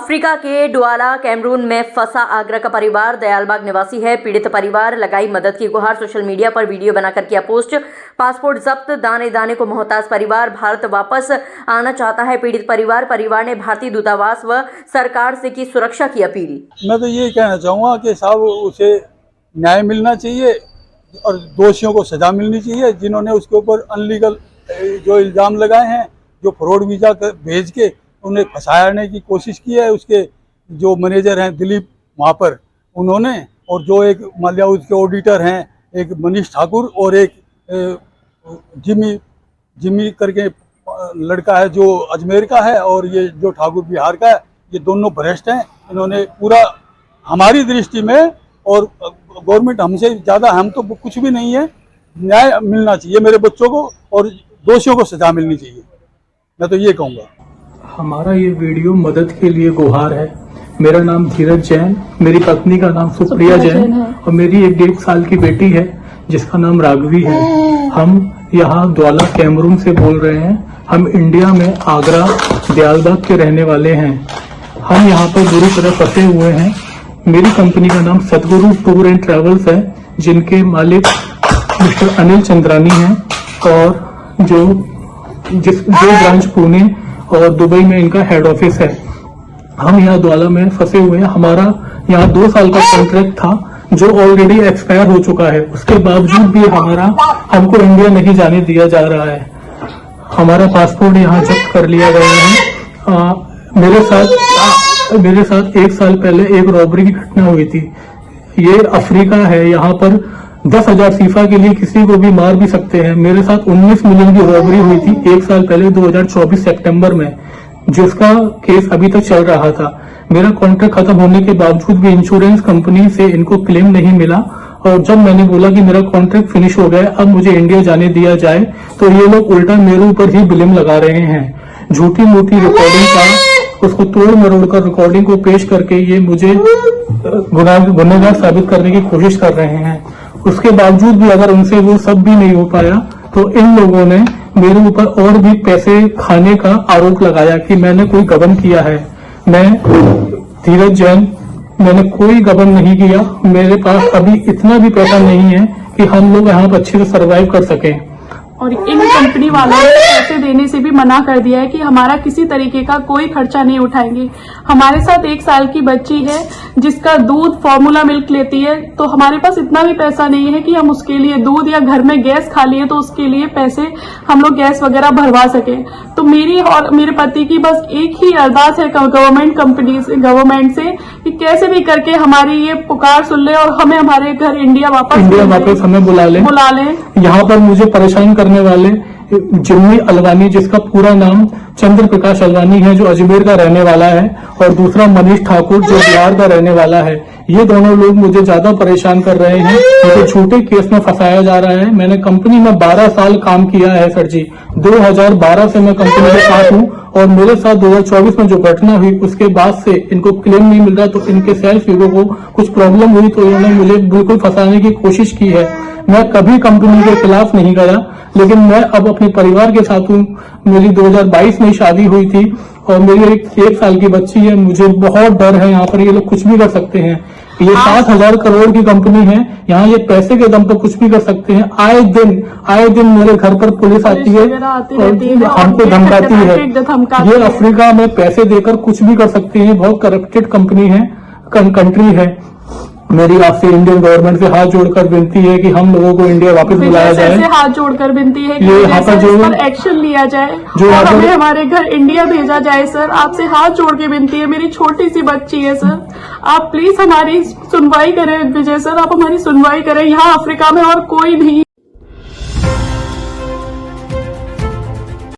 Africa के डुआला Cameroon में फंसा आगरा का परिवार दयालबाग निवासी है। पीड़ित परिवार लगाई मदद की गुहार। सोशल मीडिया पर वीडियो बनाकर किया पोस्ट। पासपोर्ट जब्त, दाने दाने को मोहताज परिवार भारत वापस आना चाहता है। पीड़ित परिवार ने भारतीय दूतावास व सरकार से की सुरक्षा की अपील। मैं तो ये कहना चाहूँगा कि साहब उसे न्याय मिलना चाहिए और दोषियों को सजा मिलनी चाहिए, जिन्होंने उसके ऊपर अनलीगल जो इल्ज़ाम लगाए हैं, जो फ्रॉड वीज़ा भेज के उन्हें फंसाने की कोशिश की है। उसके जो मैनेजर हैं दिलीप वहाँ पर उन्होंने, और जो एक मान लिया उसके ऑडिटर हैं एक मनीष ठाकुर और एक जिमी करके लड़का है जो अजमेर का है, और ये जो ठाकुर बिहार का है, ये दोनों भ्रष्ट हैं। इन्होंने पूरा हमारी दृष्टि में, और गवर्नमेंट हमसे ज़्यादा, हम तो कुछ भी नहीं है, न्याय मिलना चाहिए मेरे बच्चों को और दोषियों को सजा मिलनी चाहिए। मैं तो ये कहूँगा। हमारा ये वीडियो मदद के लिए गुहार है। मेरा नाम धीरज जैन, मेरी पत्नी का नाम सुप्रिया जैन और मेरी एक 1.5 साल की बेटी है जिसका नाम राघवी है। हम यहाँ डुआला कैमरून से बोल रहे हैं। हम इंडिया में आगरा दयालबाग के रहने वाले हैं। हम यहाँ पर बुरी तरह फंसे हुए हैं। मेरी कंपनी का नाम सतगुरु टूर एंड ट्रेवल्स है, जिनके मालिक मिस्टर अनिल चंद्रानी हैं, और जो ब्रांच पुणे और दुबई में इनका हेड ऑफिस है। हम यहाँ डुआला में फंसे हुए हैं। हमारा यहाँ 2 साल का कॉन्ट्रैक्ट था जो ऑलरेडी एक्सपायर हो चुका है। उसके बावजूद भी हमको इंडिया नहीं जाने दिया जा रहा है। हमारा पासपोर्ट यहाँ जब्त कर लिया गया है। मेरे साथ 1 साल पहले एक रॉबरी की घटना हुई थी। ये अफ्रीका है, यहाँ पर 10,000 फीफा के लिए किसी को भी मार भी सकते हैं। मेरे साथ 19 मिलियन की रॉबरी हुई थी 1 साल पहले 2024 सितंबर में, जिसका केस अभी तक चल रहा था। मेरा कॉन्ट्रैक्ट खत्म होने के बावजूद भी इंश्योरेंस कंपनी से इनको क्लेम नहीं मिला, और जब मैंने बोला कि मेरा कॉन्ट्रैक्ट फिनिश हो गया, अब मुझे इंडिया जाने दिया जाए, तो ये लोग उल्टा मेरे ऊपर ही ब्लेम लगा रहे हैं। झूठी मूठी रिकॉर्डिंग का, उसको तोड़ मरोड़ कर रिकॉर्डिंग को पेश करके ये मुझे गुनहगार साबित करने की कोशिश कर रहे हैं। उसके बावजूद भी अगर उनसे वो सब भी नहीं हो पाया, तो इन लोगों ने मेरे ऊपर और भी पैसे खाने का आरोप लगाया कि मैंने कोई गबन किया है। मैं धीरज जैन, मैंने कोई गबन नहीं किया। मेरे पास अभी इतना भी पैसा नहीं है कि हम लोग यहाँ पर अच्छे से सर्वाइव कर सकें। और इन कंपनी वालों ने पैसे देने से भी मना कर दिया है कि हमारा किसी तरीके का कोई खर्चा नहीं उठाएंगे। हमारे साथ 1 साल की बच्ची है जिसका दूध फॉर्मूला मिल्क लेती है, तो हमारे पास इतना भी पैसा नहीं है कि हम उसके लिए दूध, या घर में गैस खाली है तो उसके लिए पैसे हम लोग गैस वगैरह भरवा सके। तो मेरी और मेरे पति की बस एक ही अरदास है गवर्नमेंट से कि कैसे भी करके हमारी ये पुकार सुन ले और हमें हमारे घर इंडिया वापस हमें बुला ले। यहाँ पर मुझे परेशान करने वाले जिम्मी अलवानी, जिसका पूरा नाम चंद्र प्रकाश अलवानी है, जो अजमेर का रहने वाला है, और दूसरा मनीष ठाकुर जो बिहार का रहने वाला है। ये दोनों लोग मुझे ज्यादा परेशान कर रहे हैं। मुझे छोटे केस में फंसाया जा रहा है। मैंने कंपनी में 12 साल काम किया है सर जी। 2012 से मैं कंपनी के साथ हूँ, और मेरे साथ 2024 में जो घटना हुई उसके बाद से इनको क्लेम नहीं मिल रहा, तो इनके सेल्फ ईगो को कुछ प्रॉब्लम हुई, तो इन्होंने मुझे बिल्कुल फंसाने की कोशिश की है। मैं कभी कंपनी के खिलाफ नहीं गया, लेकिन मैं अब अपने परिवार के साथ हूँ। मेरी 2022 में शादी हुई थी और मेरी 1 साल की बच्ची है। मुझे बहुत डर है। यहाँ पर ये लोग कुछ भी कर सकते हैं। ये 7,000 करोड़ की कंपनी है। यहाँ ये पैसे के दम पर कुछ भी कर सकते हैं। आए दिन मेरे घर पर पुलिस आती है और हमको धमकाती है। ये अफ्रीका में पैसे देकर कुछ भी कर सकते हैं। बहुत करप्टेड कंपनी है, कंट्री है। मेरी आपसे इंडियन गवर्नमेंट से हाथ जोड़कर विनती है कि हम लोगों को इंडिया वापस बुलाया जाए। हाथ जोड़कर विनती है कि यहाँ पर जो एक्शन लिया जाए और हमें हमारे घर इंडिया भेजा जाए। सर, आपसे हाथ जोड़ के विनती है। मेरी छोटी सी बच्ची है सर, आप प्लीज हमारी सुनवाई करें। विजय सर, आप हमारी सुनवाई करें। यहाँ अफ्रीका में और कोई नहीं।